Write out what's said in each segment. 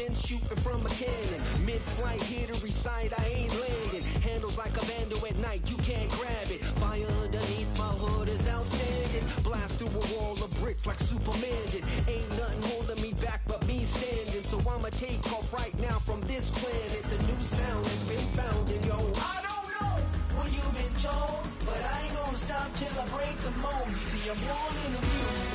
man shooting from a cannon. Mid-flight, here to recite, I ain't landing. Handles like a vandal at night, you can't grab it. Fire underneath my hood is outstanding. Blast through a wall of bricks like Superman did. Ain't nothing holding me back but me standing. So I'ma take off right now from this planet. The new sound has been found, and yo, I don't know what you've been told, but I ain't gonna stop till I break the mold. You see, I'm born in the music.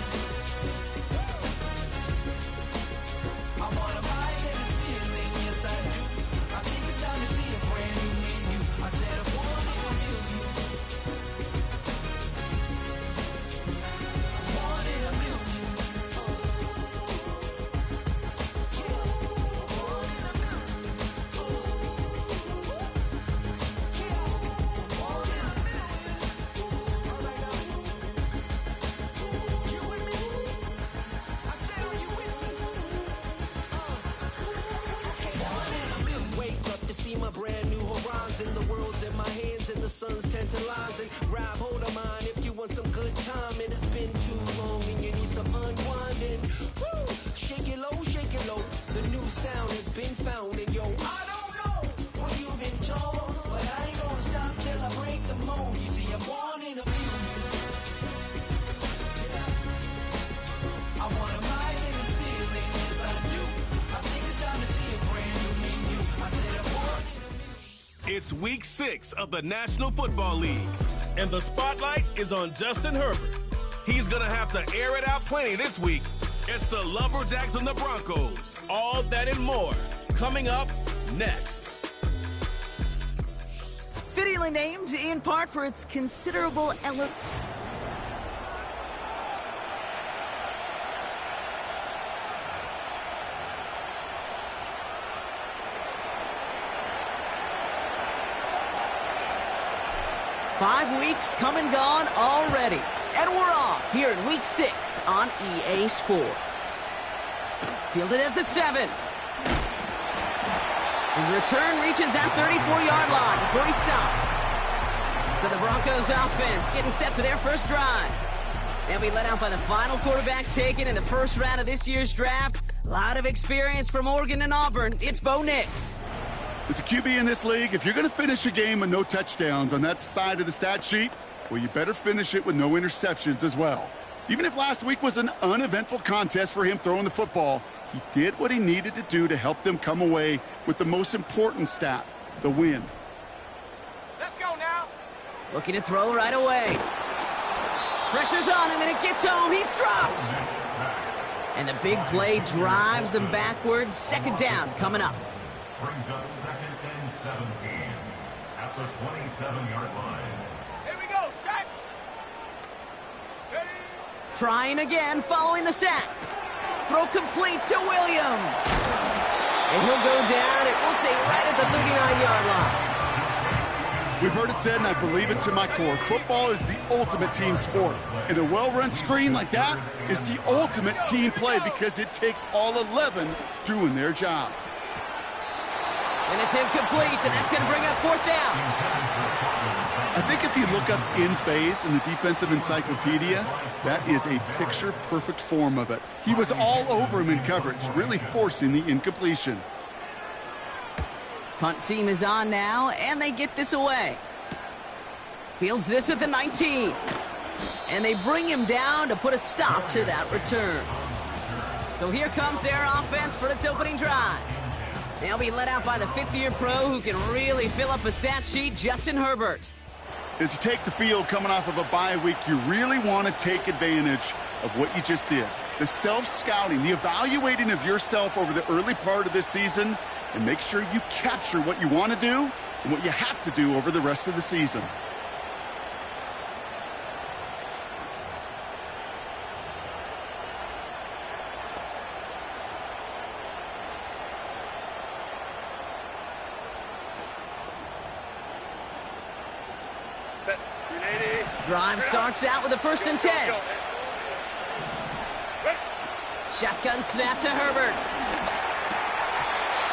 I wanna rise in the ceiling, yes I do. I think it's time to see a brand new menu. I said I'm born in a million. Born in a million. Born in a million. Born in a million. All right now. You with me? I said, are you with me? Wake up to see my brand new horizon. The world's in my hands and the sun's tantalizing. Grab hold of mine if you want some good time. And it's been too long and you need some unwinding. Woo! Shake it low, shake it low. The new sound has been found. And yo, I don't know what you've been told, but I ain't gonna stop till I break the mold. You see, I'm born in a million. I wanna rise in the ceiling, yes I do. I think it's time to see a brand new menu. I said I'm born in a million. It's week 6 of the National Football League, and the spotlight is on Justin Herbert. He's gonna have to air it out plenty this week. It's the Lumberjacks and the Broncos. All that and more coming up next. Fittingly named in part for its considerable Five weeks come and gone already. And we're off here in week 6 on EA Sports. Fielded at the 7. His return reaches that 34-yard line before he stopped. So the Broncos offense getting set for their first drive. They'll be led out by the final quarterback taken in the first round of this year's draft. A lot of experience from Oregon and Auburn. It's Bo Nix. As a QB in this league, if you're going to finish a game with no touchdowns on that side of the stat sheet, well, you better finish it with no interceptions as well. Even if last week was an uneventful contest for him throwing the football, he did what he needed to do to help them come away with the most important stat, the win. Let's go now. Looking to throw right away. Pressure's on him, and it gets home. He's dropped. And the big play drives them backwards. Second down coming up. Brings up 2nd and 17 at the 27-yard line. Here we go, sack. Ready? Trying again following the sack. Throw complete to Williams. And he'll go down, it will say right at the 39-yard line. We've heard it said, and I believe it to my core, football is the ultimate team sport. And a well-run screen like that is the ultimate team play because it takes all 11 doing their job. And it's incomplete, and that's going to bring up 4th down. I think if you look up in phase in the defensive encyclopedia, that is a picture-perfect form of it. He was all over him in coverage, really forcing the incompletion. Punt team is on now, and they get this away. Fields this at the 19. And they bring him down to put a stop to that return. So here comes their offense for its opening drive. They'll be led out by the 5th-year pro who can really fill up a stat sheet, Justin Herbert. As you take the field coming off of a bye week, you really want to take advantage of what you just did. The self-scouting, the evaluating of yourself over the early part of this season, and make sure you capture what you want to do and what you have to do over the rest of the season. Drive starts out with a 1st and 10. Shotgun snap to Herbert.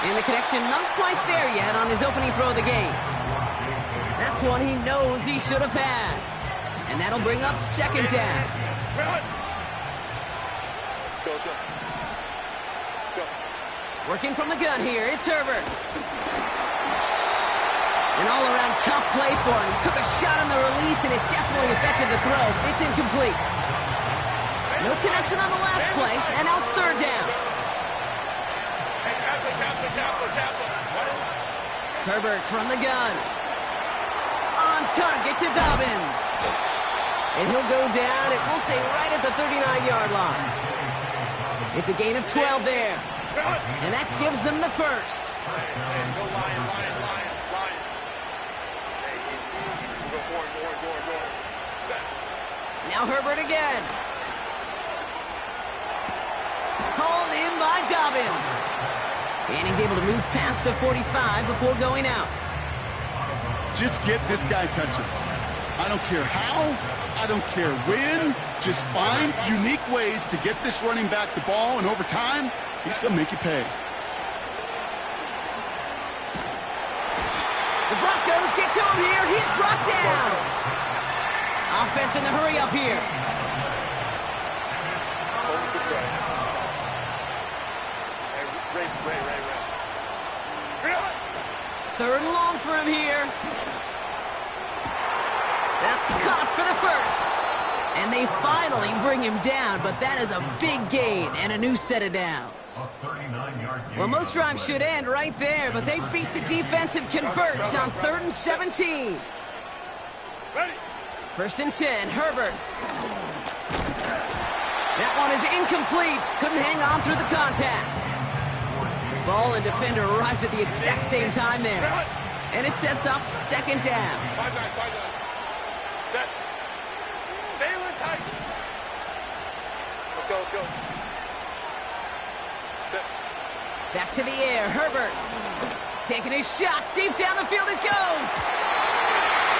And the connection not quite there yet on his opening throw of the game. That's one he knows he should have had. And that'll bring up 2nd down. Working from the gun here, it's Herbert. An all-around tough play for him. He took a shot on the release, and it definitely affected the throw. It's incomplete. No connection on the last play, and now it's third down. Herbert from the gun. On target to Dobbins. And he'll go down, and we'll say right at the 39-yard line. It's a gain of 12 there. And that gives them the first. Now Herbert again. Hauled in by Dobbins. And he's able to move past the 45 before going out. Just get this guy touches. I don't care how, I don't care when. Just find unique ways to get this running back the ball, and over time, he's going to make you pay. The Broncos get to him here. He's brought down. Offense in the hurry up here. Third and long for him here. That's caught for the first. And they finally bring him down, but that is a big gain and a new set of downs. Well, most drives should end right there, but they beat the defense and convert on 3rd and 17. First and 10, Herbert. That one is incomplete. Couldn't hang on through the contact. Ball and defender arrived at the exact same time there. And it sets up second down. Set. Stay in tight. Let's go. Set. Back to the air, Herbert. Taking his shot, deep down the field it goes.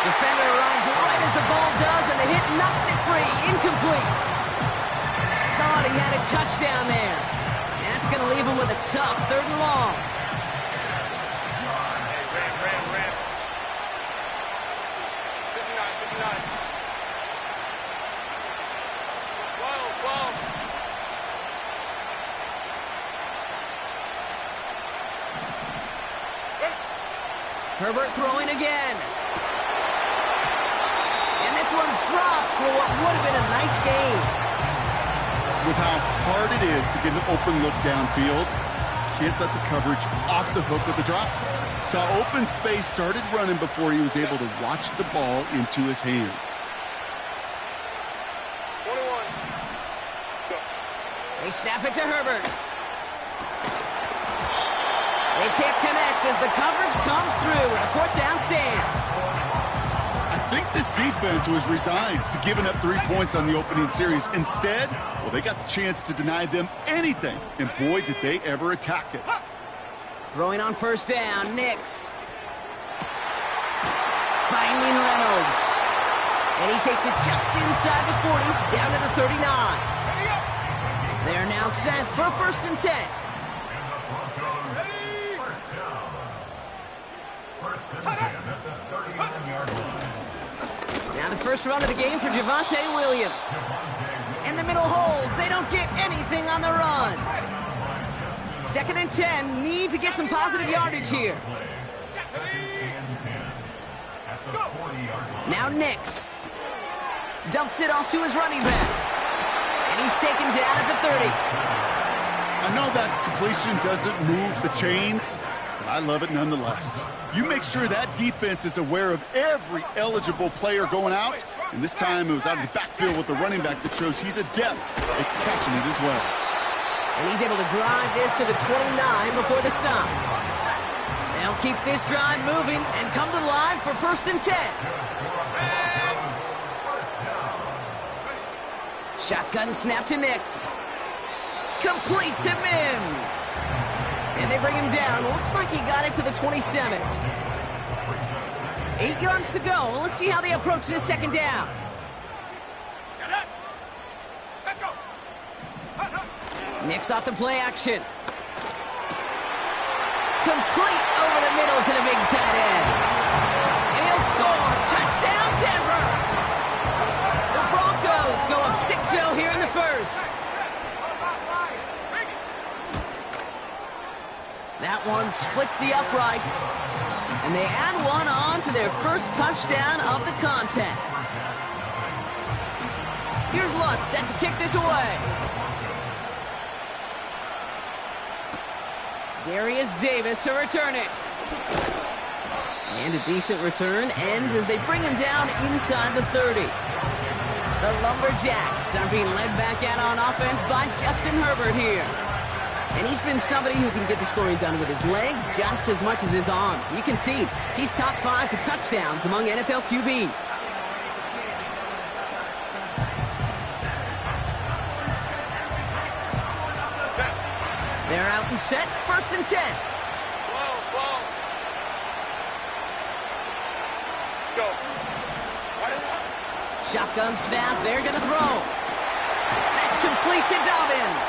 Defender arrives right as the ball does, and the hit knocks it free. Incomplete. Thought he had a touchdown there. And that's going to leave him with a tough 3rd and long. Ram. 59. 12. Herbert throwing again. And this one's dropped for what would have been a nice game. With how hard it is to get an open look downfield, can't let the coverage off the hook with the drop. Saw open space, started running before he was able to watch the ball into his hands. 21. Go. They snap it to Herbert. They can't connect as the coverage comes through and a 4th down stand. I think this defense was resigned to giving up 3 points on the opening series. Instead, well, they got the chance to deny them anything, and boy, did they ever attack it. Throwing on first down, Nix. Finding Reynolds. And he takes it just inside the 40, down to the 39. They're now set for 1st and 10. Now the first run of the game for Javonte Williams. In the middle holds. They don't get anything on the run. 2nd and 10. Need to get some positive yardage here. Now Nix. Dumps it off to his running back. And he's taken down at the 30. I know that completion doesn't move the chains, but I love it nonetheless. You make sure that defense is aware of every eligible player going out, and this time it was out of the backfield with the running back that shows he's adept at catching it as well. And he's able to drive this to the 29 before the stop. They'll keep this drive moving and come to the line for 1st and 10. Shotgun snap to Nix. Complete to Mims. And they bring him down. Looks like he got it to the 27. 8 yards to go. Let's see how they approach this 2nd down. Nix off the play action. Complete over the middle to the big tight end. And he'll score. Touchdown, Denver. The Broncos go up 6-0 here in the first. That one splits the uprights. And they add one on to their first touchdown of the contest. Here's Lutz set to kick this away. Darius Davis to return it. And a decent return ends as they bring him down inside the 30. The Lumberjacks are being led back out on offense by Justin Herbert here. And he's been somebody who can get the scoring done with his legs just as much as his arm. You can see he's top 5 for touchdowns among NFL QBs. They're out and set, 1st and 10. Go. Shotgun snap, they're going to throw. That's complete to Dobbins.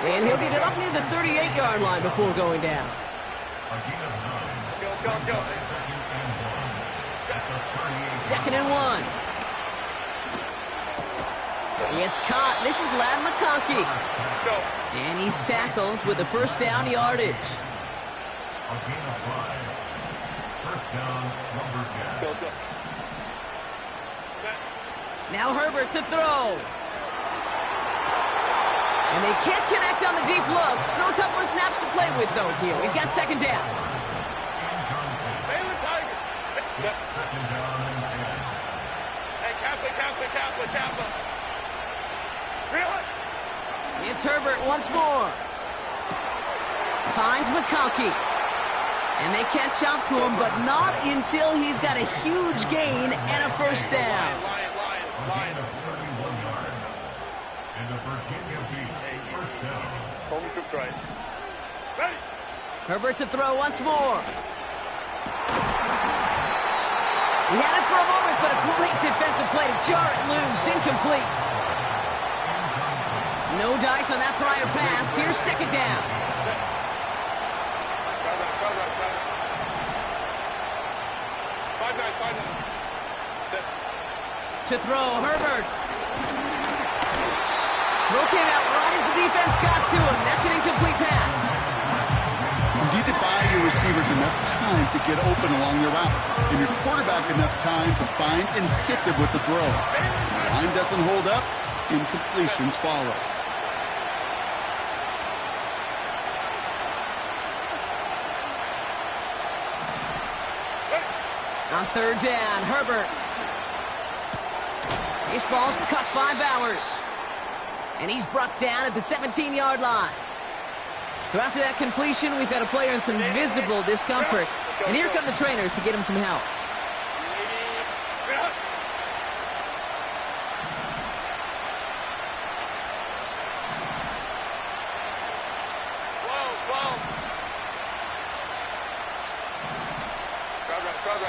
And he'll get it up near the 38-yard line before going down. Go. 2nd and 1. It's caught. This is Ladd McConkey. Go. And he's tackled with the first down yardage. Go. Now Herbert to throw. And they can't connect on the deep look. Still a couple of snaps to play with, though, here. We've got 2nd down. Baylor Tiger. Hey, Kappa. Really? It's Herbert once more. Finds McConkey. And they catch up to him, but not until he's got a huge gain and a first down. Lion. And the Virginia Beach first down. Home troops right. Ready. Herbert to throw once more. He had it for a moment, but a great defensive play to jar it loose. Incomplete. No dice on that prior pass. Here's 2nd down. To throw, Herbert. Throw came out right as the defense got to him. That's an incomplete pass. You need to buy your receivers enough time to get open along their route, and your quarterback enough time to find and hit them with the throw. The line doesn't hold up, incompletions follow. On 3rd down, Herbert. This ball's cut by Bowers. And he's brought down at the 17-yard line. So after that completion, we've got a player in some visible discomfort. And here come the trainers to get him some help.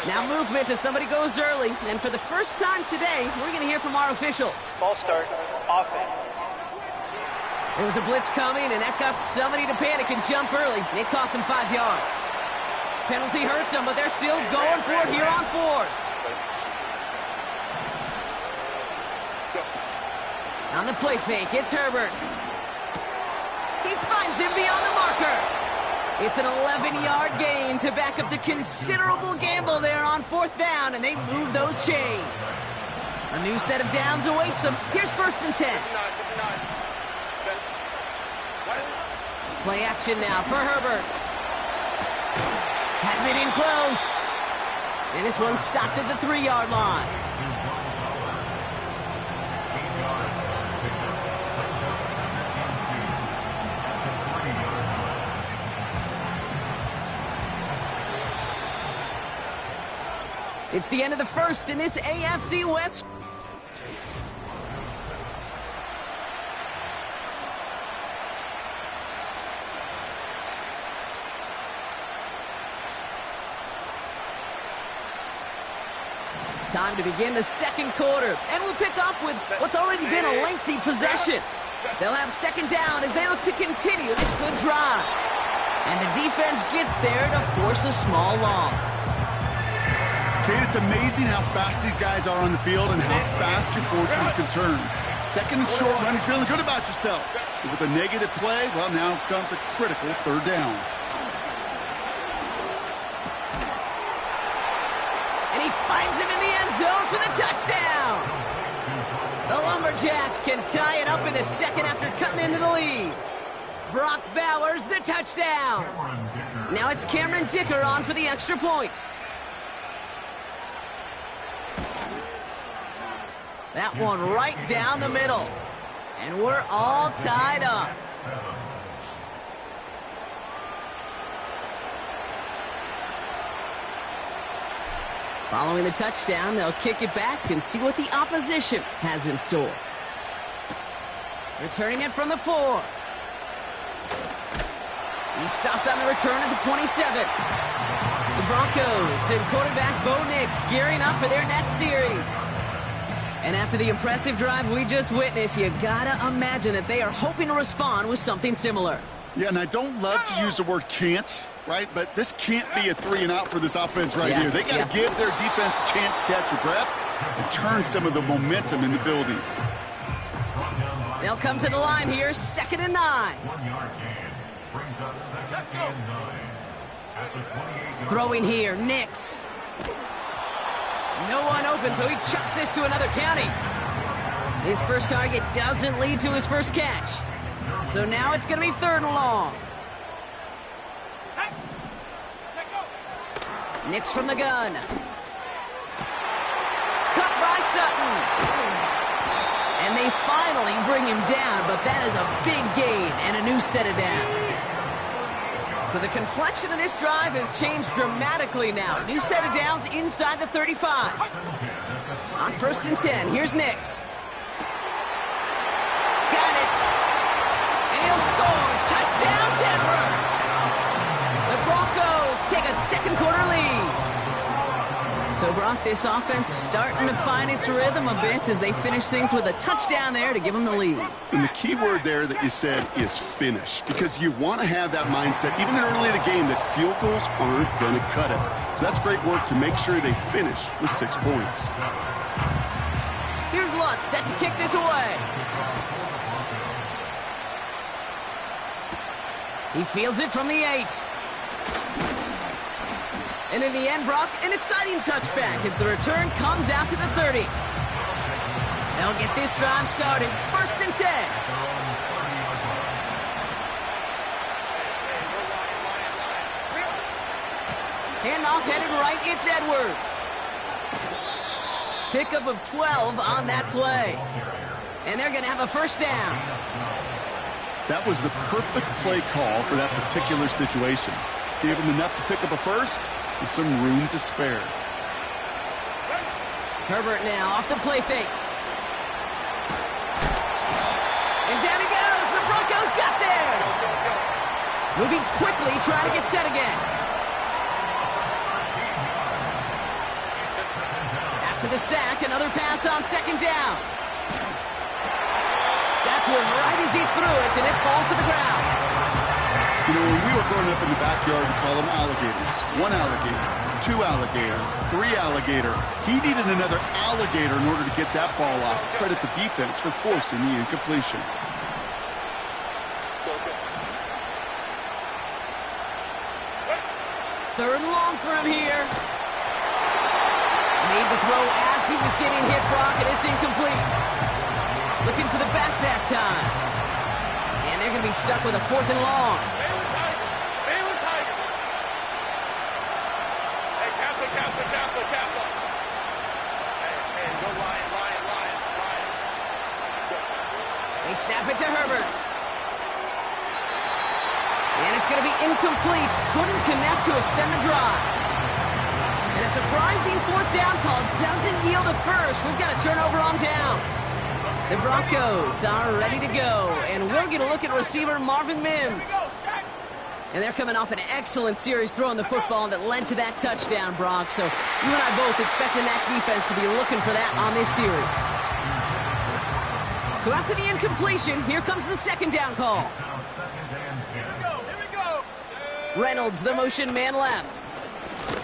Now movement as somebody goes early. And for the first time today, we're going to hear from our officials. Ball start. Offense. There was a blitz coming, and that got somebody to panic and jump early. It cost them 5 yards. Penalty hurts them, but they're still going for it here on 4th. On the play fake, it's Herbert. He finds him beyond the marker. It's an 11-yard gain to back up the considerable gamble there on 4th down, and they move those chains. A new set of downs awaits them. Here's 1st and 10. Play action now for Herbert. Has it in close. And this one stopped at the 3-yard line. It's the end of the first in this AFC West. Time to begin the 2nd quarter, and we'll pick up with what's already been a lengthy possession. They'll have 2nd down as they look to continue this good drive. And the defense gets there to force a small loss. Kate, it's amazing how fast these guys are on the field and how fast your fortunes can turn. Second and short run, you're feeling good about yourself. But with a negative play, well, now comes a critical third down. And he finds him in the end zone for the touchdown. The Lumberjacks can tie it up in the second after cutting into the lead. Brock Bowers, the touchdown. Now it's Cameron Dicker on for the extra point. That one right down the middle. And we're all tied up. Following the touchdown, they'll kick it back and see what the opposition has in store. Returning it from the 4. He stopped on the return at the 27. The Broncos and quarterback Bo Nix gearing up for their next series. And after the impressive drive we just witnessed, you gotta imagine that they are hoping to respond with something similar. Yeah, and I don't love to use the word can't, right? But this can't be a 3 and out for this offense right here. They got to give their defense a chance to catch your breath and turn some of the momentum in the building. They'll come to the line here, 2nd and 9. 1 yard gain brings up 2nd and 9. At the 28-yard Throwing here, Nix. No one open, so he chucks this to another county. His first target doesn't lead to his first catch. So now it's going to be 3rd and long. Nix from the gun. Cut by Sutton. And they finally bring him down, but that is a big gain and a new set of downs. So the complexion of this drive has changed dramatically now. New set of downs inside the 35. On 1st and 10, here's Nix. Got it. And he'll score. Touchdown, Denver. The Broncos take a second quarter lead. So, Brock, this offense starting to find its rhythm a bit as they finish things with a touchdown there to give them the lead. And the key word there that you said is finish, because you want to have that mindset, even early in the game, that field goals aren't going to cut it. So that's great work to make sure they finish with 6 points. Here's Lutz set to kick this away. He fields it from the 8. And in the end, Brock, an exciting touchback as the return comes out to the 30. They'll get this drive started. 1st and 10. Handoff headed right, it's Edwards. Pickup of 12 on that play. And they're going to have a first down. That was the perfect play call for that particular situation. Gave him enough to pick up a first with some room to spare. Herbert now off the play fake. And down he goes. The Broncos got there. Moving quickly, trying to get set again. After the sack, another pass on 2nd down. That's one right as he threw it, and it falls to the ground. You know, when we were growing up in the backyard, we call them alligators. 1 alligator, 2 alligator, 3 alligator. He needed another alligator in order to get that ball off. Credit the defense for forcing the incompletion. Third and long for him here. Made the throw as he was getting hit, Brock, and it's incomplete. Looking for the back that time. And they're going to be stuck with a 4th and long. They snap it to Herbert. And it's going to be incomplete. Couldn't connect to extend the drive. And a surprising 4th down call doesn't yield a first. We've got a turnover on downs. The Broncos are ready to go. And we'll get a look at receiver Marvin Mims. And they're coming off an excellent series throwing the football that led to that touchdown, Brock. So you and I both expecting that defense to be looking for that on this series. So after the incompletion, here comes the 2nd down call. Reynolds, the motion man left.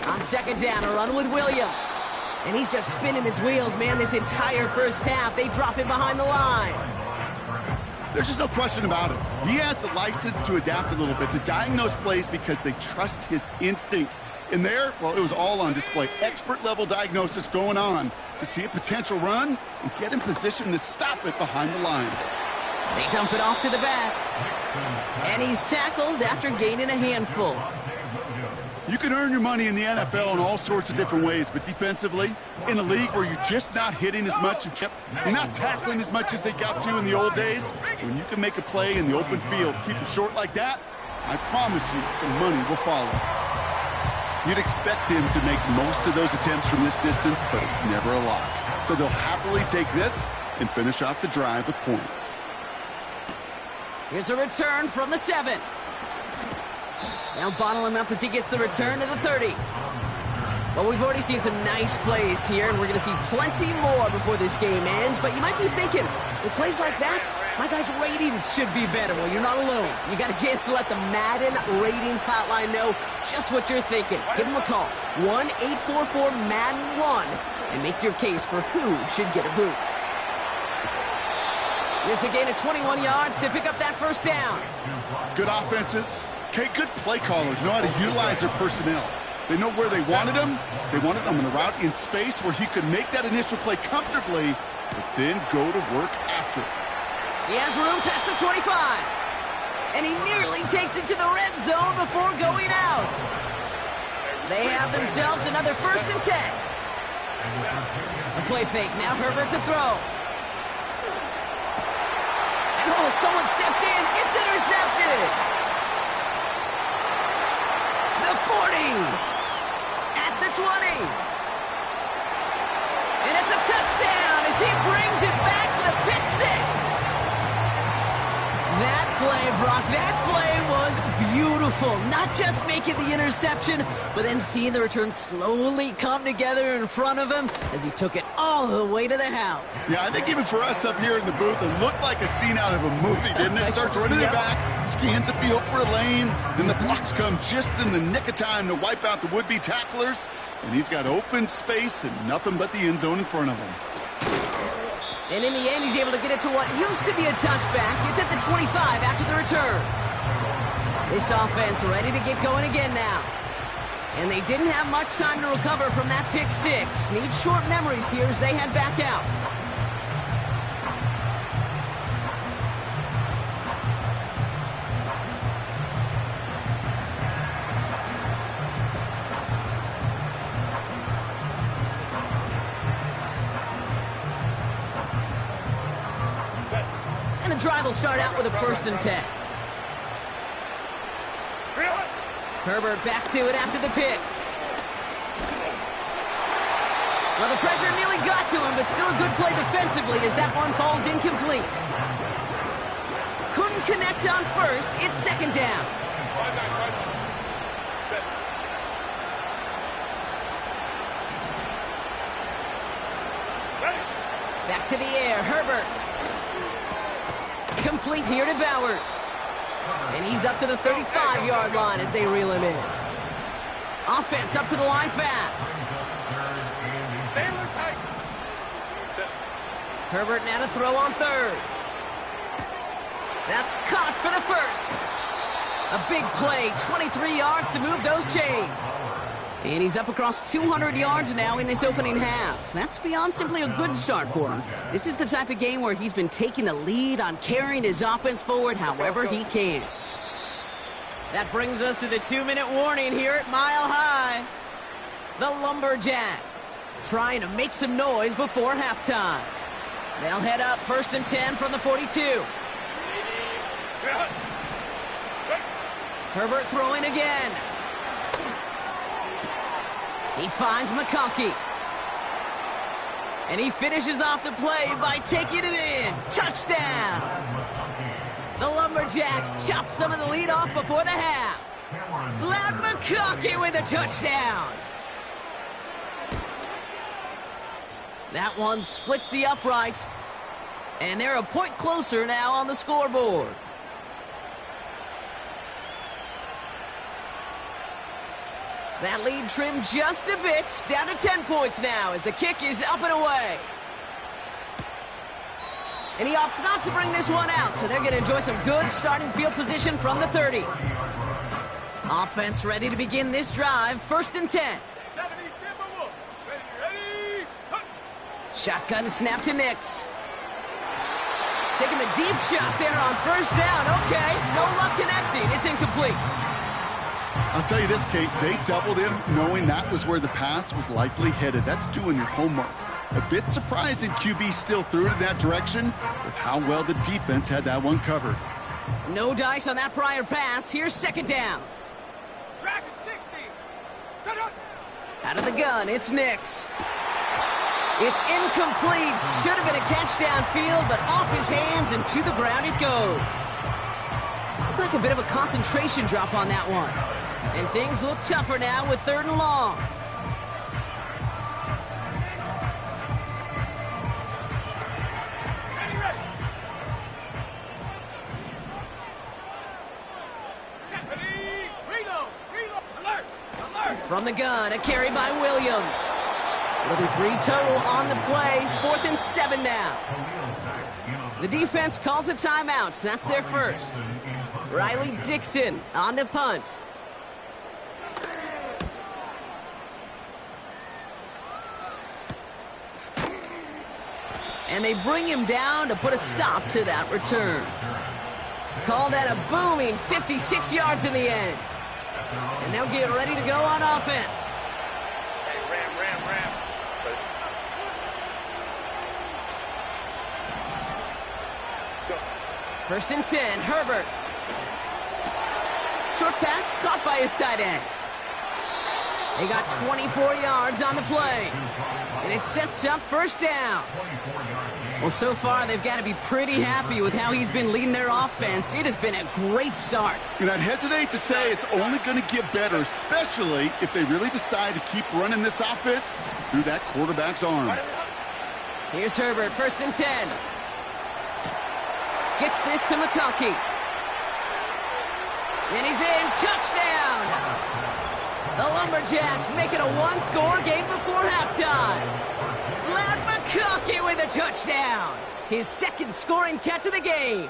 On 2nd down, a run with Williams. And he's just spinning his wheels, man, this entire first half. They drop him behind the line. There's just no question about it. He has the license to adapt a little bit, to diagnose plays because they trust his instincts. And there, well, it was all on display. Expert-level diagnosis going on to see a potential run and get in position to stop it behind the line. They dump it off to the back. And he's tackled after gaining a handful. You can earn your money in the NFL in all sorts of different ways, but defensively, in a league where you're just not hitting as much and you're not tackling as much as they got to in the old days, when you can make a play in the open field, keep them short like that, I promise you some money will follow. You'd expect him to make most of those attempts from this distance, but it's never a lock. So they'll happily take this and finish off the drive with points. Here's a return from the 7. Now bottle him up as he gets the return to the 30. Well, we've already seen some nice plays here, and we're going to see plenty more before this game ends. But you might be thinking, with plays like that, my guys' ratings should be better. Well, you're not alone. You got a chance to let the Madden Ratings Hotline know just what you're thinking. Give them a call, 1-844-MADDEN-1, and make your case for who should get a boost. It's a gain of 21 yards to pick up that first down. Good offenses. Okay, good play callers know how to utilize their personnel. They know where they wanted him. They wanted him on a route in space where he could make that initial play comfortably, but then go to work after it. He has room past the 25. And he nearly takes it to the red zone before going out. They have themselves another 1st and 10. A play fake. Now Herbert to throw. And oh, someone stepped in. It's intercepted. The 40. At the 20. And it's a touchdown as he brings it back for the pick 6. That play, Brock, that play was beautiful. Not just making the interception, but then seeing the return slowly come together in front of him as he took it all the way to the house. Yeah, I think even for us up here in the booth, it looked like a scene out of a movie, didn't it? Starts running it back, scans the field for a lane, then the blocks come just in the nick of time to wipe out the would-be tacklers, and he's got open space and nothing but the end zone in front of him. And in the end, he's able to get it to what used to be a touchback. It's at the 25 after the return. This offense ready to get going again now. And they didn't have much time to recover from that pick 6. Need short memories here as they head back out. And the drive will start out with a 1st and 10. Herbert back to it after the pick. Well, the pressure nearly got to him, but still a good play defensively as that one falls incomplete. Couldn't connect on 1st. It's 2nd down. Back to the air, Herbert. Complete here to Bowers. And he's up to the 35-yard line as they reel him in. Offense up to the line fast. Herbert now to throw on 3rd. That's caught for the 1st. A big play, 23 yards to move those chains. And he's up across 200 yards now in this opening half. That's beyond simply a good start for him. This is the type of game where he's been taking the lead on carrying his offense forward however he can. That brings us to the 2-minute warning here at Mile High. The Lumberjacks trying to make some noise before halftime. They'll head up 1st and 10 from the 42. Herbert throwing again. He finds McConkey. And he finishes off the play by taking it in. Touchdown! The Lumberjacks chop some of the lead off before the half. Ladd McConkey with a touchdown. That one splits the uprights. And they're a point closer now on the scoreboard. That lead trimmed just a bit, down to 10 points now as the kick is up and away. And he opts not to bring this one out, so they're going to enjoy some good starting field position from the 30. Offense ready to begin this drive, 1st and 10. Shotgun snap to Nix. Taking the deep shot there on 1st down. Okay, no luck connecting. It's incomplete. I'll tell you this, Kate, they doubled him knowing that was where the pass was likely headed. That's doing your homework. A bit surprising QB still threw it in that direction with how well the defense had that one covered. No dice on that prior pass. Here's 2nd down. Dragon 60. Out of the gun, it's Nix. It's incomplete. Should have been a catch downfield, but off his hands and to the ground it goes. Looked like a bit of a concentration drop on that one. And things look tougher now with 3rd and long. From the gun, a carry by Williams. It'll be 3 total on the play, 4th and 7 now. The defense calls a timeout. That's their first. Riley Dixon on the punt. And they bring him down to put a stop to that return. Call that a booming 56 yards in the end. And they'll get ready to go on offense. Hey, ram. 1st and 10, Herbert. Short pass caught by his tight end. They got 24 yards on the play. And it sets up 1st down. Well, so far, they've got to be pretty happy with how he's been leading their offense. It has been a great start. And I'd hesitate to say it's only going to get better, especially if they really decide to keep running this offense through that quarterback's arm. Here's Herbert, 1st and 10. Gets this to McConkey. And he's in. Touchdown! The Lumberjacks make it a 1-score game before halftime. Ladd McConkey with a touchdown. His 2nd scoring catch of the game.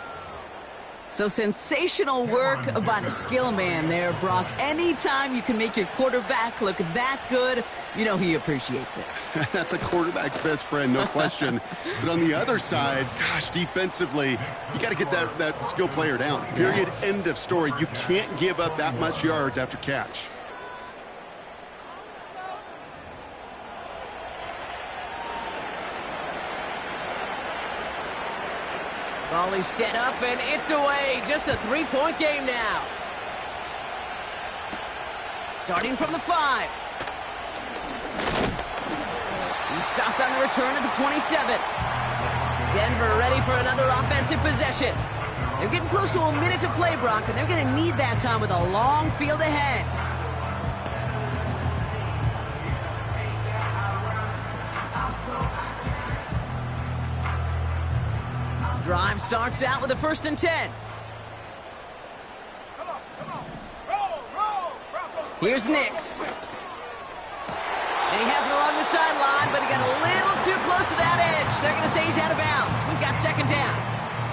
So sensational work by the skill man there, Brock. Anytime you can make your quarterback look that good, you know he appreciates it. That's a quarterback's best friend, no question. But on the other side, gosh, defensively, you got to get that skill player down. Period, end of story. You can't give up that much yards after catch. Ball is set up, and it's away. Just a 3-point game now. Starting from the 5. He stopped on the return at the 27. Denver ready for another offensive possession. They're getting close to a minute to play, Brock, and they're going to need that time with a long field ahead. Drive starts out with a 1st and 10. Here's Nix. And he has it along the sideline, but he got a little too close to that edge. They're going to say he's out of bounds. We've got 2nd down.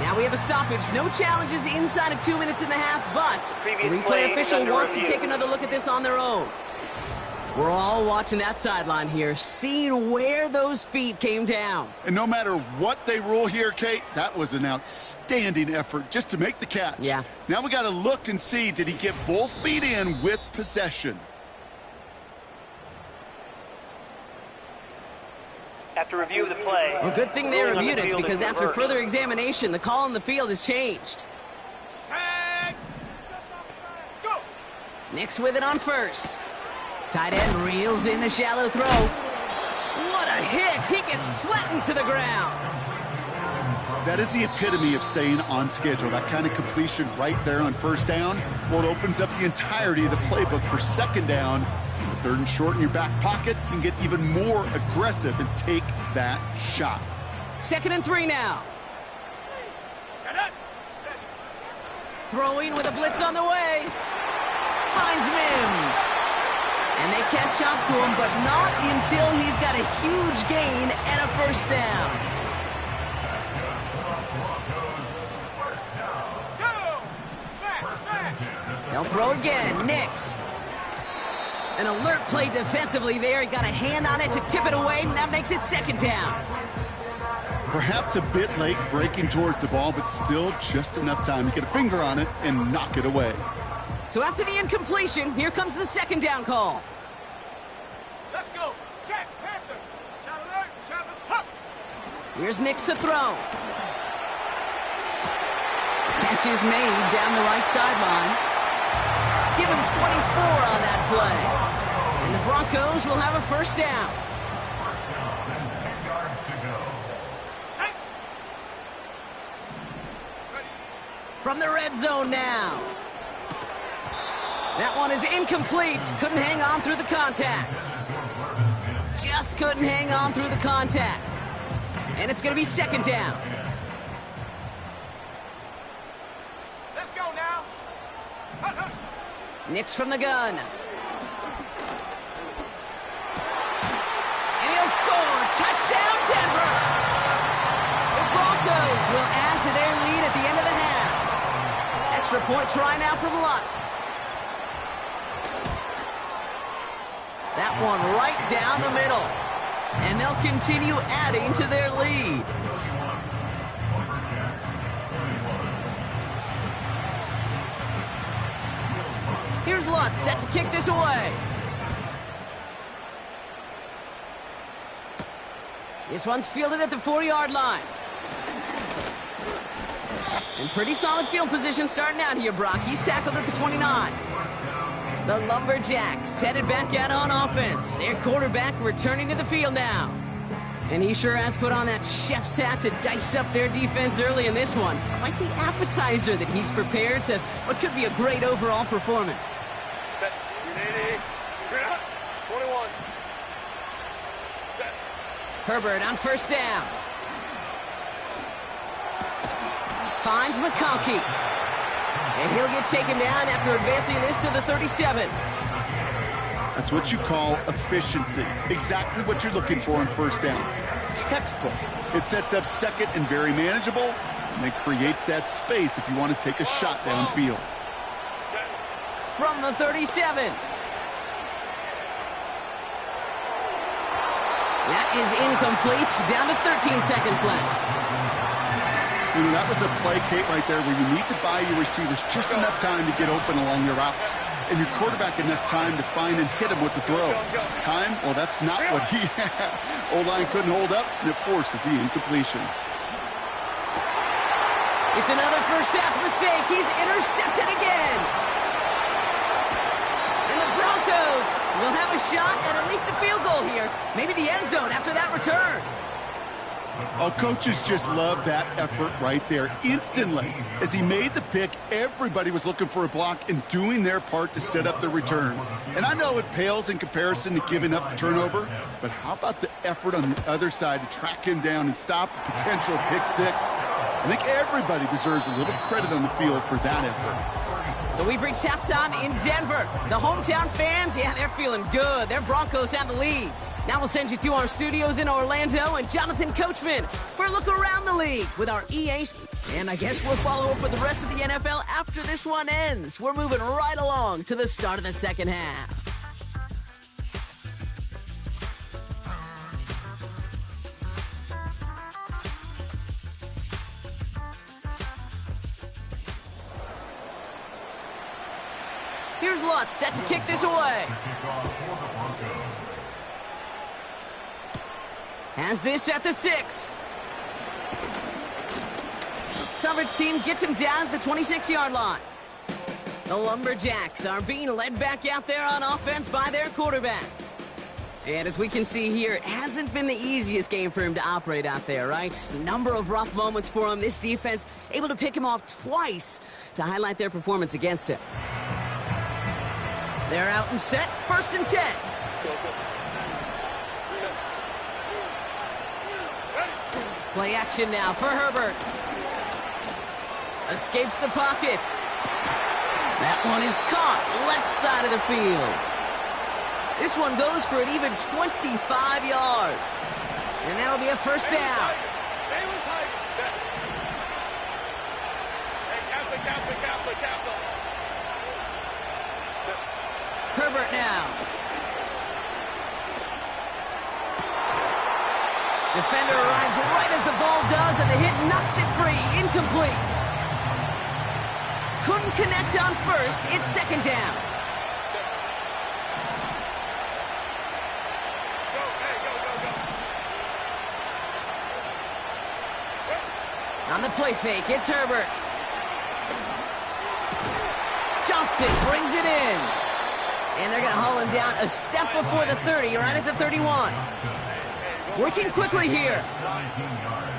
Now we have a stoppage. No challenges inside of 2 minutes and a half, but the replay official wants to take another look at this on their own. We're all watching that sideline here, seeing where those feet came down. And no matter what they rule here, Kate, that was an outstanding effort just to make the catch. Yeah. Now we got to look and see, did he get both feet in with possession? After review of the play. Well, good thing they reviewed it, because after further examination, the call on the field has changed. Set. Go. Nix with it on 1st. Tight end reels in the shallow throw. What a hit! He gets flattened to the ground. That is the epitome of staying on schedule. That kind of completion right there on 1st down. Well, it opens up the entirety of the playbook for 2nd down. With 3rd and short in your back pocket, you can get even more aggressive and take that shot. 2nd and 3 now. Throwing with a blitz on the way. Finds Mims. And they catch up to him, but not until he's got a huge gain and a first down. Go! Smash! Smash! They'll throw again. Nix. An alert play defensively there. He got a hand on it to tip it away, and that makes it second down. Perhaps a bit late breaking towards the ball, but still just enough time to get a finger on it and knock it away. So after the incompletion, here comes the second down call. Let's go! Jack Panther! Shot alert! Shot alert! Here's Nix to throw. Catch is made down the right sideline. Give him 24 on that play. And the Broncos will have a first down. From the red zone now. That one is incomplete. Couldn't hang on through the contact. Just couldn't hang on through the contact. And it's going to be second down. Let's go now! Nix from the gun. And he'll score. Touchdown, Denver. The Broncos will add to their lead at the end of the half. Extra point try now from Lutz. That one right down the middle. And they'll continue adding to their lead. Here's Lutz set to kick this away. This one's fielded at the 4-yard line. And pretty solid field position starting out here, Brock. He's tackled at the 29. The Lumberjacks headed back out on offense. Their quarterback returning to the field now. And he sure has put on that chef's hat to dice up their defense early in this one. Quite the appetizer that he's prepared to what could be a great overall performance. Set. 21. Set. Herbert on first down. Finds McConkey. And he'll get taken down after advancing this to the 37. That's what you call efficiency. Exactly what you're looking for on first down. Textbook. It sets up second and very manageable, and it creates that space if you want to take a shot downfield. From the 37. That is incomplete. Down to 13 seconds left. You know, that was a play, Kate, right there where you need to buy your receivers just enough time to get open along your routes. And your quarterback enough time to find and hit him with the throw. Time? Well, that's not what he had. O-line couldn't hold up, and it forces the incompletion. It's another first half mistake. He's intercepted again. And the Broncos will have a shot at least a field goal here. Maybe the end zone after that return. Oh, coaches just love that effort right there. Instantly, as he made the pick, everybody was looking for a block and doing their part to set up the return. And I know it pales in comparison to giving up the turnover, but how about the effort on the other side to track him down and stop a potential pick six? I think everybody deserves a little credit on the field for that effort. So we've reached halftime in Denver. The hometown fans, yeah, they're feeling good. Their Broncos have the lead. Now we'll send you to our studios in Orlando and Jonathan Coachman for a look around the league with our EA. And I guess we'll follow up with the rest of the NFL after this one ends. We're moving right along to the start of the second half. Here's Lutz set to kick this away. Has this at the 6. Coverage team gets him down at the 26-yard line. The Lumberjacks are being led back out there on offense by their quarterback. And as we can see here, it hasn't been the easiest game for him to operate out there, right? A number of rough moments for him. This defense able to pick him off twice to highlight their performance against him. They're out and set, 1st and 10. Play action now for Herbert. Escapes the pocket. That one is caught left side of the field. This one goes for an even 25 yards. And that'll be a first down. Herbert now. Defender arrives right as the ball does, and the hit knocks it free. Incomplete. Couldn't connect on first. It's second down. On the play fake, it's Herbert. Johnston brings it in. And they're going to haul him down a step before the 30, right at the 31. Working quickly here. 17 yards.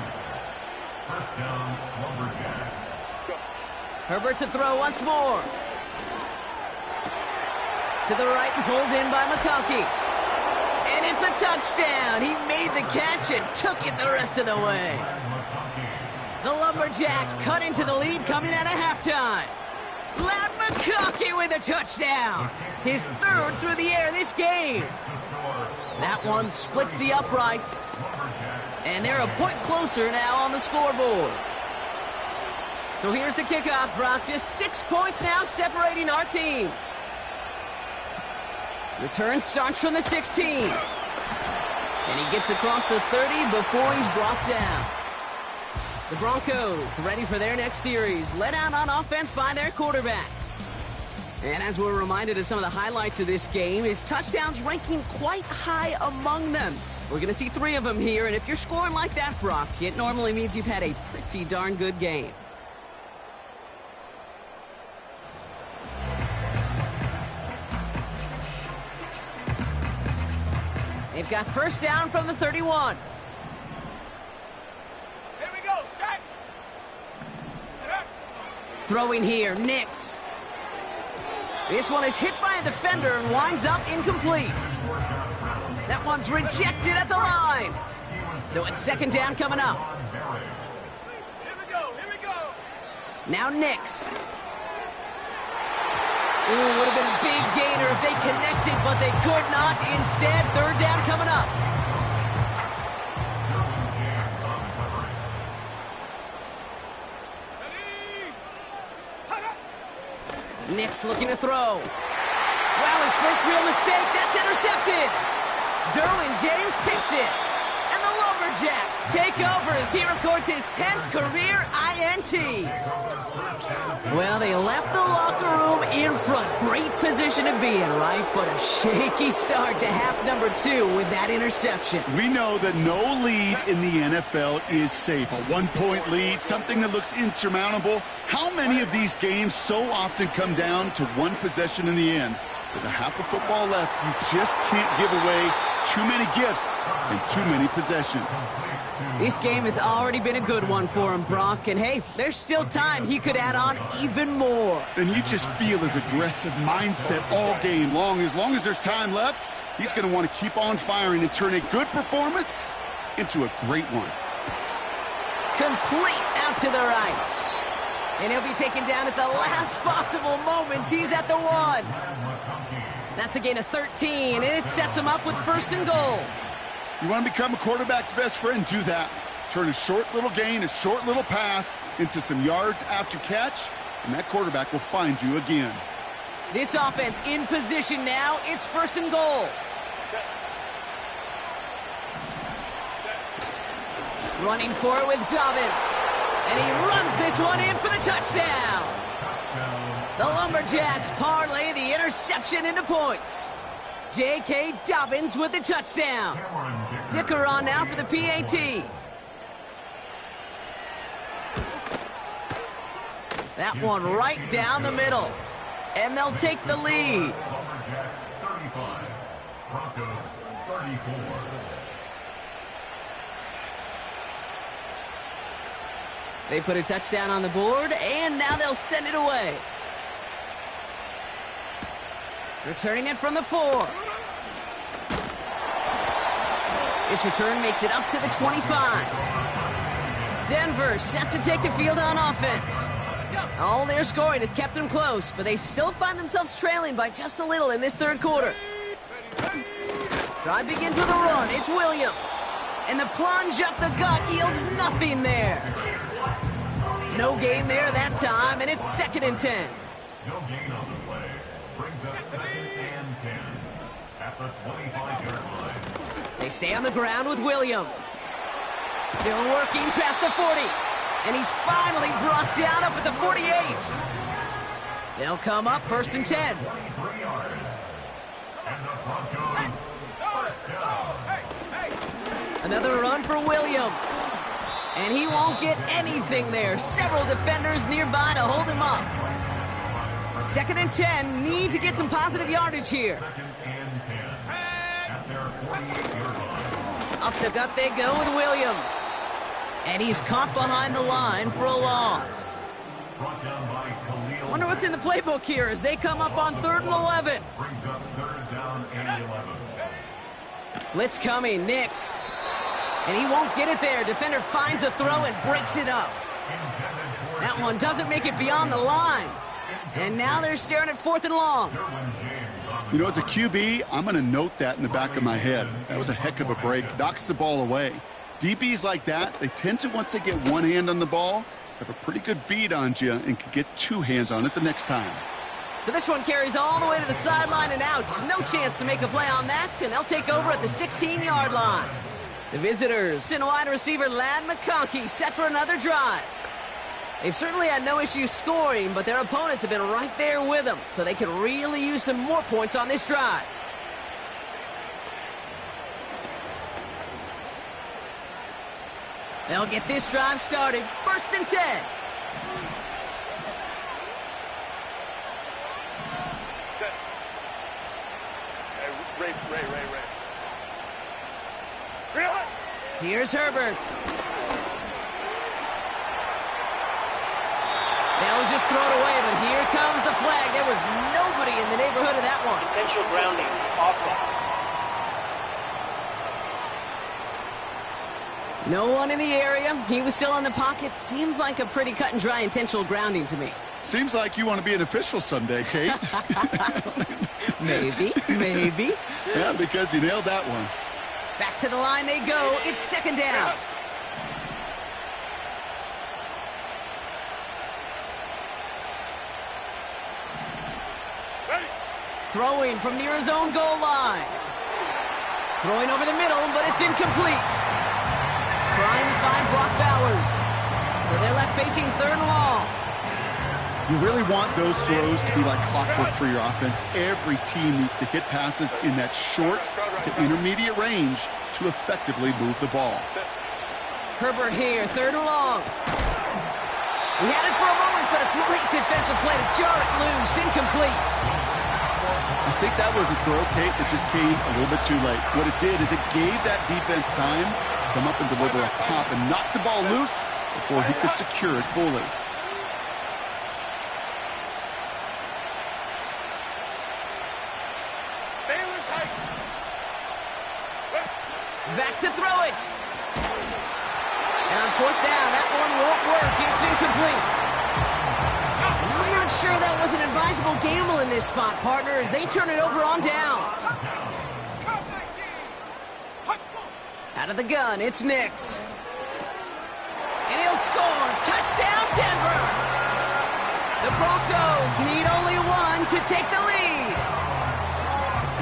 First down, Lumberjacks. Herbert to throw once more. To the right and pulled in by McConkey. And it's a touchdown. He made the catch and took it the rest of the way. The Lumberjacks cut into the lead coming out of halftime. Ladd McConkey with a touchdown. His third through the air this game. That one splits the uprights. And they're a point closer now on the scoreboard. So here's the kickoff, Brock. Just 6 points now separating our teams. Return starts from the 16. And he gets across the 30 before he's brought down. The Broncos ready for their next series, led out on offense by their quarterback. And as we're reminded of some of the highlights of this game, his touchdowns ranking quite high among them. We're going to see 3 of them here, and if you're scoring like that, Brock, it normally means you've had a pretty darn good game. They've got first down from the 31. Here we go, Shaq. Throwing here, Nix. This one is hit by a defender and winds up incomplete. That one's rejected at the line. So it's second down coming up. Here we go, here we go. Now Nix. Ooh, would have been a big gainer if they connected, but they could not. Instead, third down coming up. Nix looking to throw. Wow, his first real mistake. That's intercepted. Derwin James picks it. And the Lumberjacks take over as he records his 10th career INT. Well, they left the locker room in front. Great position to be in, right? But a shaky start to half number 2 with that interception. We know that no lead in the NFL is safe. A 1-point lead, something that looks insurmountable. How many of these games so often come down to one possession in the end? With a half of football left, you just can't give away too many gifts and too many possessions. This game has already been a good one for him, Brock. And hey, there's still time. He could add on even more. And you just feel his aggressive mindset all game long. As long as there's time left, he's going to want to keep on firing and turn a good performance into a great one. Complete out to the right. And he'll be taken down at the last possible moment. He's at the 1. That's a gain of 13, and it sets him up with first and goal. You want to become a quarterback's best friend? Do that. Turn a short little gain, a short little pass into some yards after catch, and that quarterback will find you again. This offense in position now. It's first and goal. Running for it with Dobbins. And he runs this one in for the touchdown. The Lumberjacks parlay the interception into points. J.K. Dobbins with the touchdown. Dicker on now for the PAT. That one right down the middle. And they'll take the lead. Lumberjacks 35, Broncos 34. They put a touchdown on the board, and now they'll send it away. Returning it from the 4. This return makes it up to the 25. Denver set to take the field on offense. All their scoring has kept them close, but they still find themselves trailing by just a little in this third quarter. Drive begins with a run. It's Williams. And the plunge up the gut yields nothing there. No gain there that time, and it's 2nd and 10. No gain on the play. Brings up 2nd and 10 at the 25-yard line. They stay on the ground with Williams. Still working past the 40. And he's finally brought down up at the 48. They'll come up 1st and 10. 23 yards. And the Broncos first down. Another run for Williams. And he won't get anything there. Several defenders nearby to hold him up. 2nd and 10. Need to get some positive yardage here. 2nd and 10 at their 48-yard line. Up the gut they go with Williams. And he's caught behind the line for a loss. Brought down by Khalil. Wonder what's in the playbook here as they come up on 3rd and 11. Brings up 3rd down and 11. Blitz coming, Nix. And he won't get it there. Defender finds a throw and breaks it up. That one doesn't make it beyond the line. And now they're staring at 4th and long. You know, as a QB, I'm going to note that in the back of my head. That was a heck of a break. Knocks the ball away. DBs like that, they tend to, once they get one hand on the ball, have a pretty good beat on you and can get 2 hands on it the next time. So this one carries all the way to the sideline and out. No chance to make a play on that, and they'll take over at the 16-yard line. The visitors and wide receiver Ladd McConkey set for another drive. They've certainly had no issues scoring, but their opponents have been right there with them, so they could really use some more points on this drive. They'll get this drive started. 1st and 10. Ray. Here's Herbert. They'll just throw it away, but here comes the flag. There was nobody in the neighborhood of that one. Potential grounding, offense. No one in the area. He was still in the pocket. Seems like a pretty cut and dry intentional grounding to me. Seems like you want to be an official someday, Kate. Maybe. Yeah, because you nailed that one. Back to the line they go. It's 2nd down. Throwing from near his own goal line. Throwing over the middle, but it's incomplete. Trying to find Brock Bowers. So they're left facing 3rd and long. You really want those throws to be like clockwork for your offense. Every team needs to hit passes in that short to intermediate range to effectively move the ball. Herbert here, 3rd and long. He had it for a moment, but a great defensive play to jar it loose. Incomplete. I think that was a throw, Kate, that just came a little bit too late. What it did is it gave that defense time to come up and deliver a pop and knock the ball loose before he could secure it fully. Back to throw it. And on 4th down, that one won't work. It's incomplete. And I'm not sure that was an advisable gamble in this spot, partner, as they turn it over on downs. Out of the gun, it's Nix. And he'll score. Touchdown, Denver. The Broncos need only one to take the lead.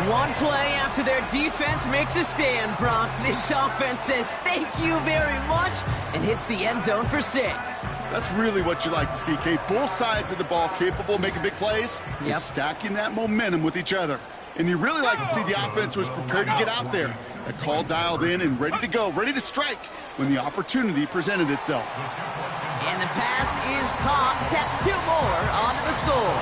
One play after their defense makes a stand, Brock. This offense says thank you very much and hits the end zone for 6. That's really what you like to see, Kate. Both sides of the ball capable of making big plays and stacking that momentum with each other. And you really like to see the offense was prepared to get out there. A call dialed in and ready to go, ready to strike when the opportunity presented itself. And the pass is caught. Tap 2 more onto the score.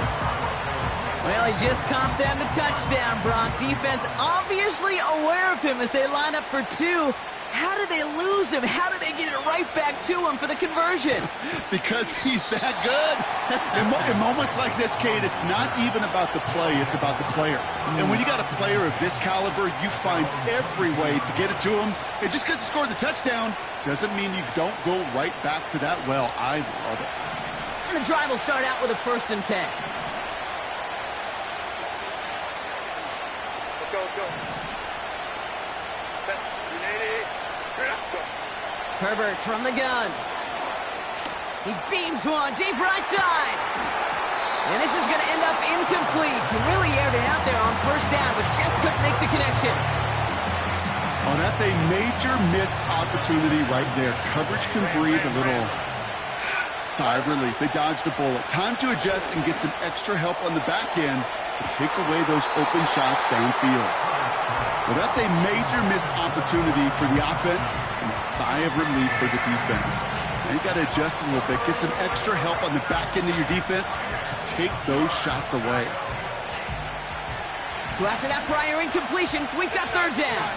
Well, he just comped them to touchdown, Brock. Defense obviously aware of him as they line up for 2. How did they lose him? How did they get it right back to him for the conversion? Because he's that good. In moments like this, Kate, it's not even about the play, it's about the player. And when you got a player of this caliber, you find every way to get it to him. And just because he scored the touchdown doesn't mean you don't go right back to that well. I love it. And the drive will start out with a 1st and 10. Let's go. Herbert from the gun. He beams one deep right side. And this is going to end up incomplete. He really aired it out there on first down, but just couldn't make the connection. Oh, that's a major missed opportunity right there. Coverage can breathe a little sigh of relief. They dodged a bullet. Time to adjust and get some extra help on the back end to take away those open shots downfield. Well, that's a major missed opportunity for the offense and a sigh of relief for the defense. Now you got to adjust a little bit, get some extra help on the back end of your defense to take those shots away. So after that prior incompletion, we've got third down.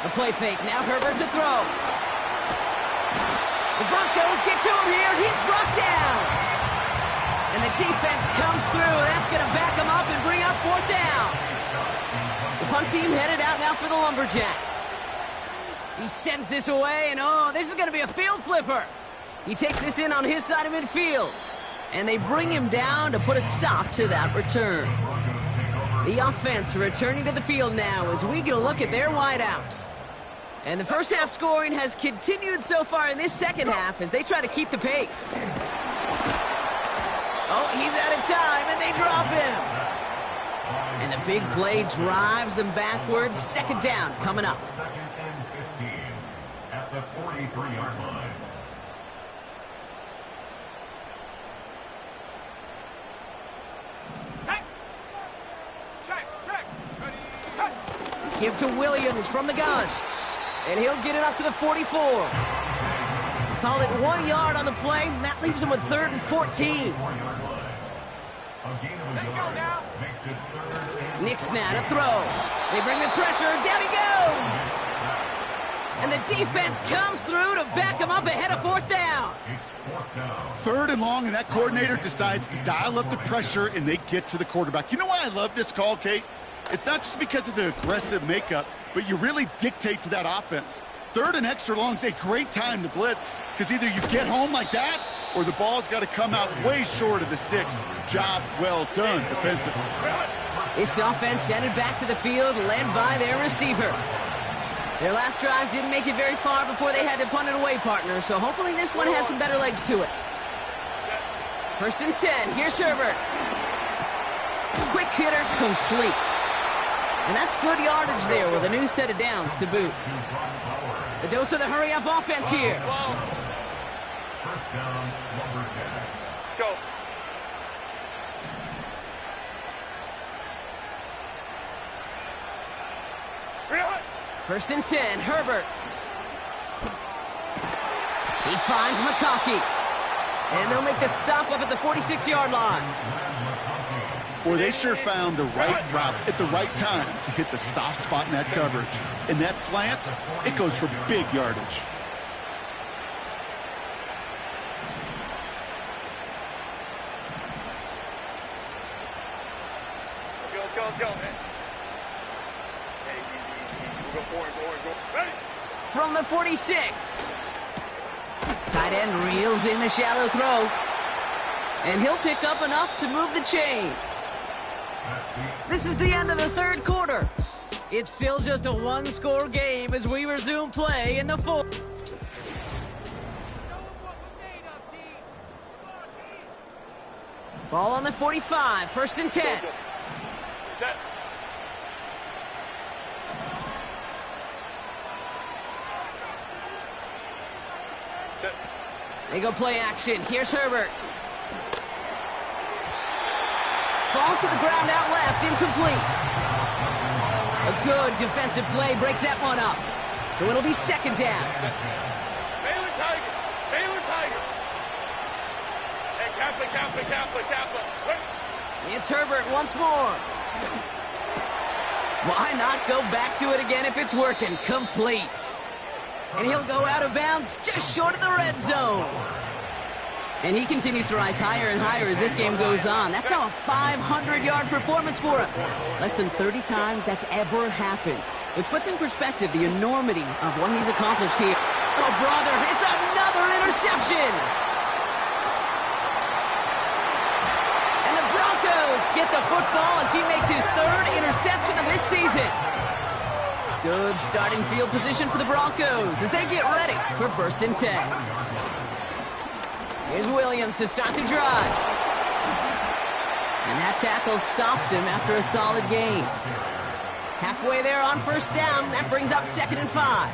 The play fake. Now Herbert's a throw. The Broncos get to him here. He's brought down. And the defense comes through. That's going to back him up and bring up fourth down. The punt team headed out now for the Lumberjacks. He sends this away, and oh, this is going to be a field flipper. He takes this in on his side of midfield. And they bring him down to put a stop to that return. The offense returning to the field now as we get a look at their wideouts. And the first half scoring has continued so far in this second half as they try to keep the pace. Oh, he's out of time, and they drop him. And the big play drives them backwards. Second down coming up. Second and 15 at the 43-yard line. Give to Williams from the gun. And he'll get it up to the 44. Call it 1 yard on the play. That leaves him with third and 14. Let's go now. Nick Snad, a throw. They bring the pressure. Down he goes. And the defense comes through to back him up ahead of fourth down. Third and long, and that coordinator decides to dial up the pressure, and they get to the quarterback. You know why I love this call, Kate? It's not just because of the aggressive makeup, but you really dictate to that offense. Third and extra long is a great time to blitz because either you get home like that or the ball's got to come out way short of the sticks. Job well done defensively. This offense headed back to the field, led by their receiver. Their last drive didn't make it very far before they had to punt it away, partner, so hopefully this one has some better legs to it. First and 10, here's Herbert. Quick hitter, complete. And that's good yardage there with a new set of downs to boot. The dose of the hurry-up offense here. First down, Lumberjacks. Go. First and 10, Herbert. He finds McConkey. And they'll make the stop up at the 46-yard line. Boy, they sure found the right route at the right time to hit the soft spot in that coverage. And that slant, it goes for big yardage. Let's go, man. Hey, go forward, go. Ready? From the 46. Tight end reels in the shallow throw. And he'll pick up enough to move the chains. This is the end of the third quarter. It's still just a one-score game as we resume play in the fourth. Ball on the 45, first and 10. Set. Set. They go play action. Here's Herbert. Falls to the ground out left, incomplete. A good defensive play breaks that one up. So it'll be second down. Baylor Tiger. Hey, Kappa. Wait. It's Herbert once more. Why not go back to it again if it's working? Complete. And he'll go out of bounds just short of the red zone. And he continues to rise higher and higher as this game goes on. That's now a 500-yard performance for him. Less than 30 times that's ever happened, which puts in perspective the enormity of what he's accomplished here. Oh, brother, it's another interception. And the Broncos Broncos get the football as he makes his third interception of this season. Good starting field position for the Broncos as they get ready for 1st and 10. Here's Williams to start the drive. And that tackle stops him after a solid gain. Halfway there on 1st down. That brings up 2nd and 5.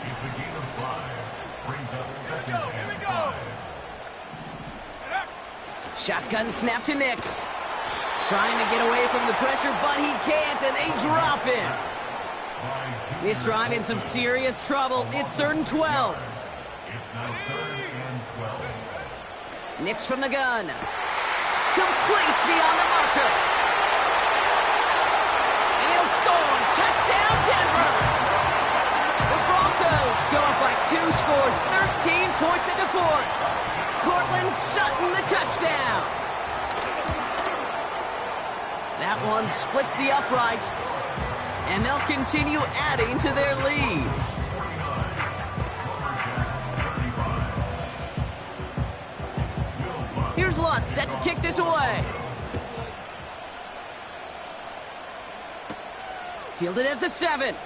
It's a gain of 5. Brings up 2nd and 5. Shotgun snap to Nix. Trying to get away from the pressure, but he can't, and they drop him. This drive in some serious trouble. It's 3rd and 12. It's now 3rd and 12. Nix from the gun. Complete beyond the marker. And he'll score. Touchdown, Denver. The Broncos go up by 2 scores, 13 points in the 4th. Cortland Sutton the touchdown. That one splits the uprights. And they'll continue adding to their lead. Here's Lutz set to kick this away. Fielded at the 7.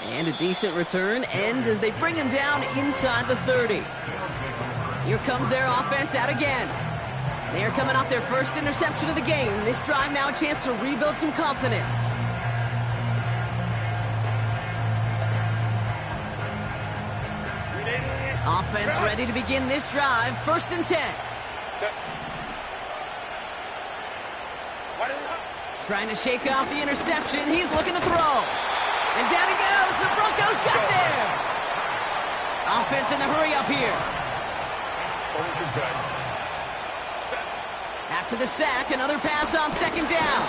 And a decent return ends as they bring him down inside the 30. Here comes their offense out again. They are coming off their first interception of the game. This drive now a chance to rebuild some confidence. Offense ready to begin this drive. 1st and 10. Trying to shake off the interception. He's looking to throw. And down he goes. The Broncos got there. Offense in the hurry up here. After the sack, another pass on 2nd down.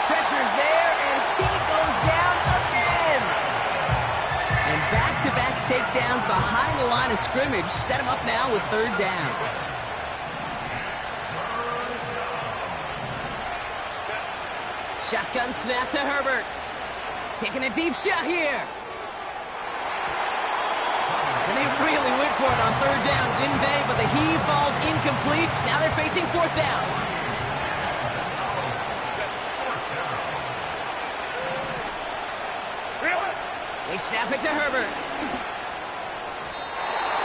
Pressure's there, and he goes down again. And back-to-back takedowns behind the line of scrimmage set him up now with 3rd down. Shotgun snap to Herbert. Taking a deep shot here. And they really went for it on 3rd down, didn't they? But the heave falls incomplete. Now they're facing 4th down. They snap it to Herbert.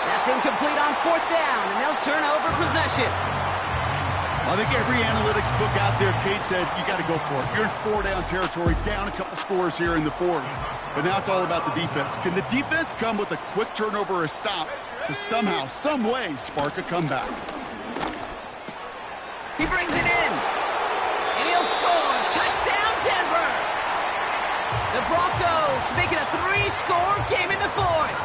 That's incomplete on 4th down, and they'll turn over possession. I think every analytics book out there, Kate said, you got to go for it. You're in 4-down territory, down a couple scores here in the 4th. But now it's all about the defense. Can the defense come with a quick turnover or a stop to somehow, some way, spark a comeback? He brings it in. And he'll score. Touchdown, Denver. The Broncos making a 3-score game in the 4th.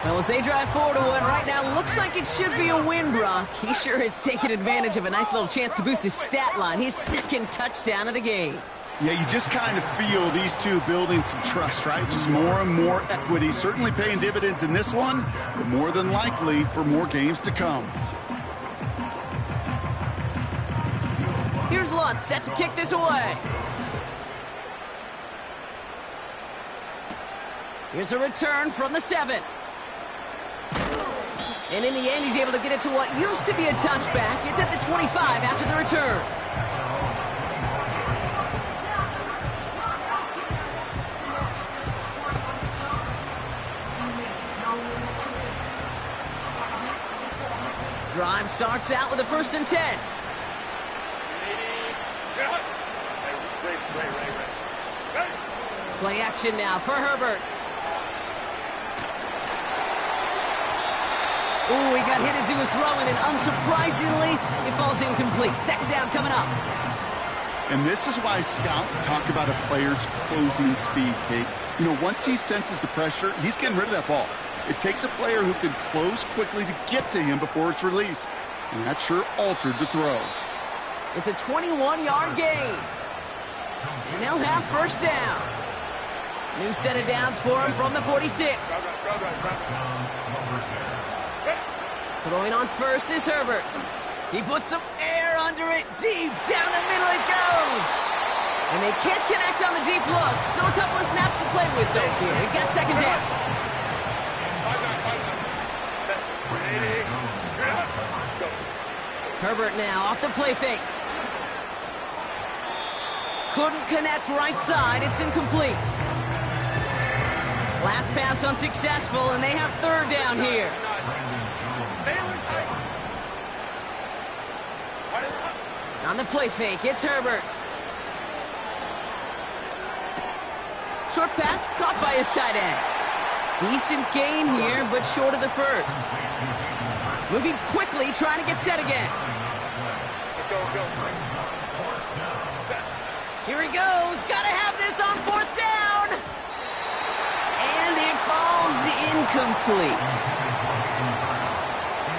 Well, as they drive forward to one right now, looks like it should be a win, Brock. He sure has taken advantage of a nice little chance to boost his stat line. His 2nd touchdown of the game. Yeah, you just kind of feel these two building some trust, right? Just more and more equity. Certainly paying dividends in this one, but more than likely for more games to come. Here's Lutz set to kick this away. Here's a return from the 7. And in the end, he's able to get it to what used to be a touchback. It's at the 25 after the return. Drive starts out with a 1st and 10. Play action now for Herbert. Ooh, he got hit as he was throwing, and unsurprisingly, it falls incomplete. 2nd down coming up. And this is why scouts talk about a player's closing speed, Kate. You know, once he senses the pressure, he's getting rid of that ball. It takes a player who can close quickly to get to him before it's released. And that sure altered the throw. It's a 21-yard gain. And they'll have 1st down. New set of downs for him from the 46. Throwing on 1st is Herbert. He puts some air under it. Deep down the middle it goes. And they can't connect on the deep look. Still a couple of snaps to play with, though, here. We've got 2nd down. Herbert now off the play fake. Couldn't connect right side. It's incomplete. Last pass unsuccessful, and they have third down here. On the play fake, it's Herbert. Short pass caught by his tight end. Decent gain here, but short of the first. Moving quickly, trying to get set again. Here he goes. Got to have this on fourth down. And it falls incomplete.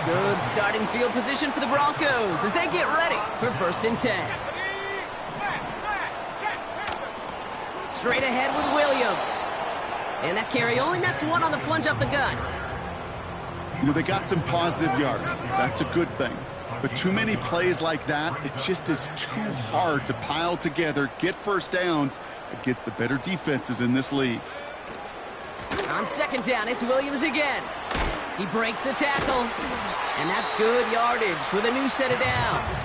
Good starting field position for the Broncos as they get ready for 1st and 10. Straight ahead with Williams. And that carry only nets one on the plunge up the gut. You know, they got some positive yards. That's a good thing. But too many plays like that, it just is too hard to pile together, get first downs against the better defenses in this league. On 2nd down, it's Williams again. He breaks the tackle. And that's good yardage with a new set of downs.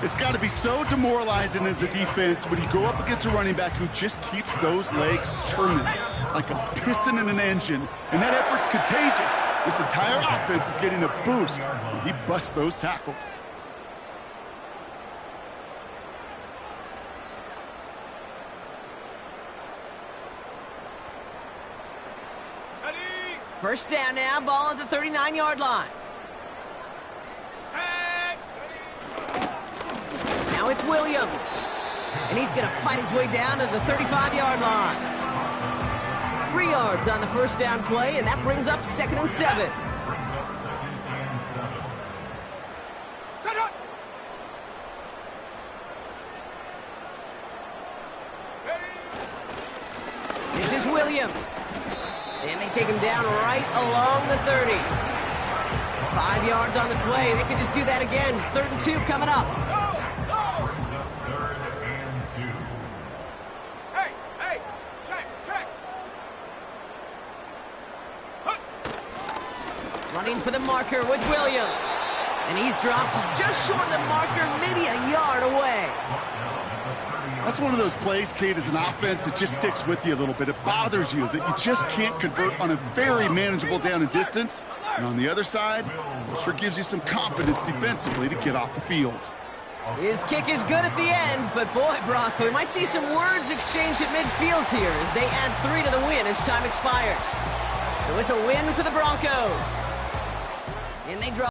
It's got to be so demoralizing as a defense when you go up against a running back who just keeps those legs churning like a piston in an engine, and that effort's contagious. This entire offense is getting a boost when he busts those tackles. First down now, ball at the 39-yard line. Now it's Williams. And he's going to fight his way down to the 35-yard line. 3 yards on the first down play, and that brings up 2nd and 7. This is Williams. And they take him down right along the 30. 5 yards on the play. They could just do that again. 3rd and 2 coming up. Running for the marker with Williams. And he's dropped just short of the marker, maybe a yard away. That's one of those plays, Kate, as an offense, it just sticks with you a little bit. It bothers you that you just can't convert on a very manageable down and distance. And on the other side, it sure gives you some confidence defensively to get off the field. His kick is good at the ends, but boy, Brock, we might see some words exchanged at midfield here as they add 3 to the win as time expires. So it's a win for the Broncos. And they draw